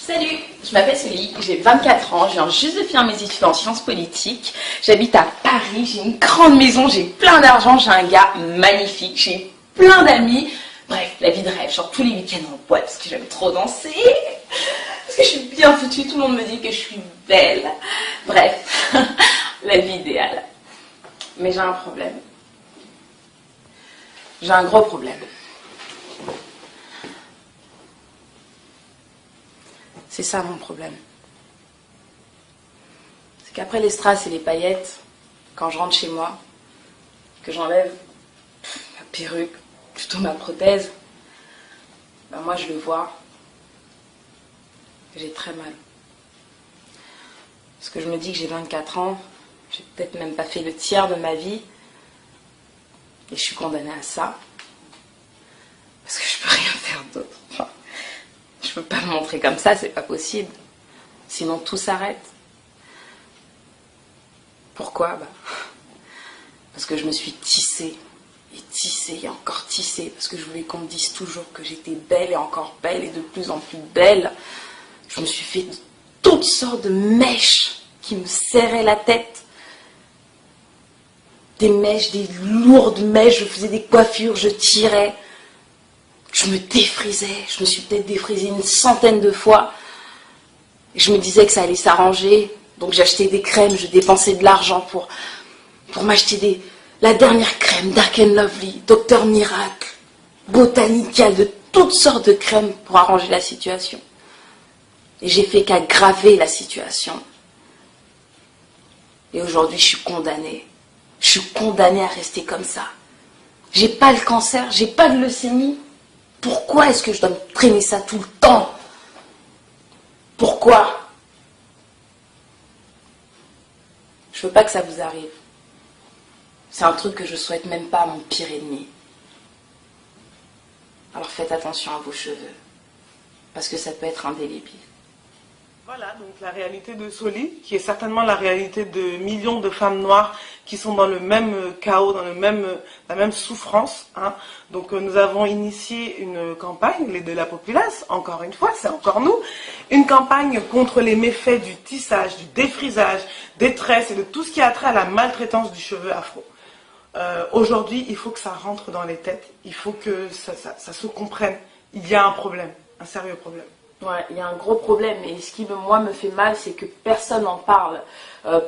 Salut, je m'appelle Célie, j'ai 24 ans, je viens juste de finir mes études en sciences politiques. J'habite à Paris, j'ai une grande maison, j'ai plein d'argent, j'ai un gars magnifique, j'ai plein d'amis. Bref, la vie de rêve, genre tous les week-ends en boîte parce que j'aime trop danser. Parce que je suis bien foutue, tout le monde me dit que je suis belle. Bref, la vie idéale. Mais j'ai un problème. J'ai un gros problème. C'est ça mon problème. C'est qu'après les strass et les paillettes, quand je rentre chez moi, que j'enlève ma perruque, plutôt ma prothèse, ben moi je le vois, j'ai très mal. Parce que je me dis que j'ai 24 ans, j'ai peut-être même pas fait le tiers de ma vie, et je suis condamnée à ça, parce que je peux rien faire d'autre. Enfin, je peux pas me montrer comme ça, c'est pas possible. Sinon tout s'arrête. Pourquoi? Parce que je me suis tissée, et encore tissée, parce que je voulais qu'on me dise toujours que j'étais belle et encore belle et de plus en plus belle. Je me suis fait toutes sortes de mèches qui me serraient la tête. Des mèches, des lourdes mèches, je faisais des coiffures, je tirais. Je me défrisais, je me suis peut-être défrisée une centaine de fois. Et je me disais que ça allait s'arranger. Donc j'achetais des crèmes, je dépensais de l'argent pour m'acheter la dernière crème, Dark and Lovely, Dr Miracle, Botanical, de toutes sortes de crèmes pour arranger la situation. Et j'ai fait qu'aggraver la situation. Et aujourd'hui, je suis condamnée. Je suis condamnée à rester comme ça. J'ai pas le cancer, j'ai pas de leucémie. Pourquoi est-ce que je dois me traîner ça tout le temps? Pourquoi? Je veux pas que ça vous arrive. C'est un truc que je souhaite même pas à mon pire ennemi. Alors faites attention à vos cheveux, parce que ça peut être indélébile. Voilà, donc la réalité de Soli, qui est certainement la réalité de millions de femmes noires qui sont dans le même chaos, dans la même souffrance. Hein. Donc nous avons initié une campagne, les de la populace, encore une fois, c'est encore nous, une campagne contre les méfaits du tissage, du défrisage, des tresses et de tout ce qui a trait à la maltraitance du cheveu afro. Aujourd'hui, il faut que ça rentre dans les têtes, il faut que ça se comprenne. Il y a un problème, un sérieux problème. Ouais, il y a un gros problème et ce qui moi me fait mal, c'est que personne n'en parle.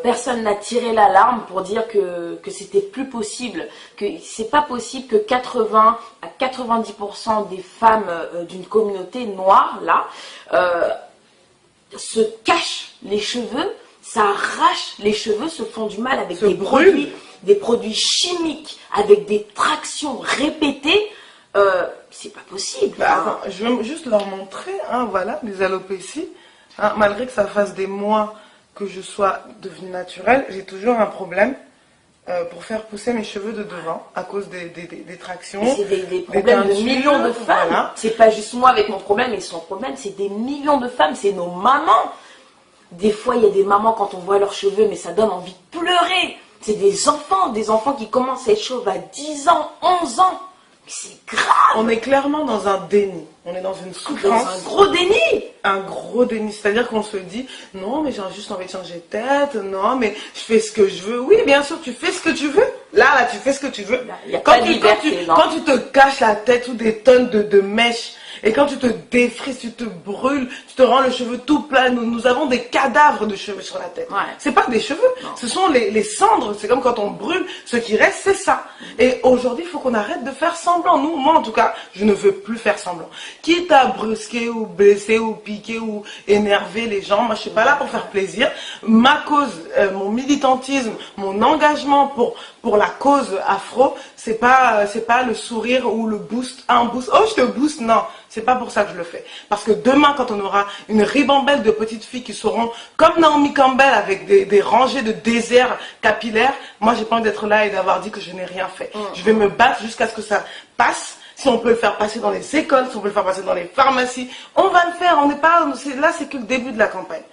Personne n'a tiré l'alarme pour dire que c'était plus possible, que c'est pas possible que 80 à 90% des femmes d'une communauté noire là se cachent les cheveux, ça arrache les cheveux, se font du mal avec des produits chimiques, avec des tractions répétées. C'est pas possible. Attends, je vais juste leur montrer, hein, voilà, les alopécies. Hein, malgré que ça fasse des mois que je sois devenue naturelle, j'ai toujours un problème pour faire pousser mes cheveux de devant à cause des tractions. C'est des problèmes de millions de femmes. Voilà. C'est pas juste moi avec mon problème et son problème, c'est des millions de femmes, c'est nos mamans. Des fois, il y a des mamans quand on voit leurs cheveux, mais ça donne envie de pleurer. C'est des enfants qui commencent à être chauves à 10 ans, 11 ans. C'est grave. On est clairement dans un déni. On est dans une souffrance. Dans un gros déni. Un gros déni. C'est-à-dire qu'on se dit, non, mais j'ai juste envie de changer de tête. Non, mais je fais ce que je veux. Oui, bien sûr, tu fais ce que tu veux. Là, tu fais ce que tu veux. Quand tu te caches la tête ou des tonnes de mèches, et quand tu te défrises, tu te brûles, tu te rends le cheveu tout plat. Nous avons des cadavres de cheveux sur la tête. Ouais. C'est pas des cheveux, non. Ce sont les cendres. C'est comme quand on brûle, ce qui reste, c'est ça. Et aujourd'hui, il faut qu'on arrête de faire semblant. Moi, en tout cas, je ne veux plus faire semblant. Quitte à brusquer ou blesser ou piquer ou énerver les gens, moi, je suis pas là pour faire plaisir. Ma cause, mon militantisme, mon engagement pour la cause afro, c'est pas le sourire ou le boost, un boost. Oh, je te booste, non. C'est pas pour ça que je le fais. Parce que demain, quand on aura une ribambelle de petites filles qui seront comme Naomi Campbell avec des rangées de déserts capillaires, moi, j'ai pas envie d'être là et d'avoir dit que je n'ai rien fait. Je vais me battre jusqu'à ce que ça passe. Si on peut le faire passer dans les écoles, si on peut le faire passer dans les pharmacies, on va le faire. On n'est pas là, c'est que le début de la campagne.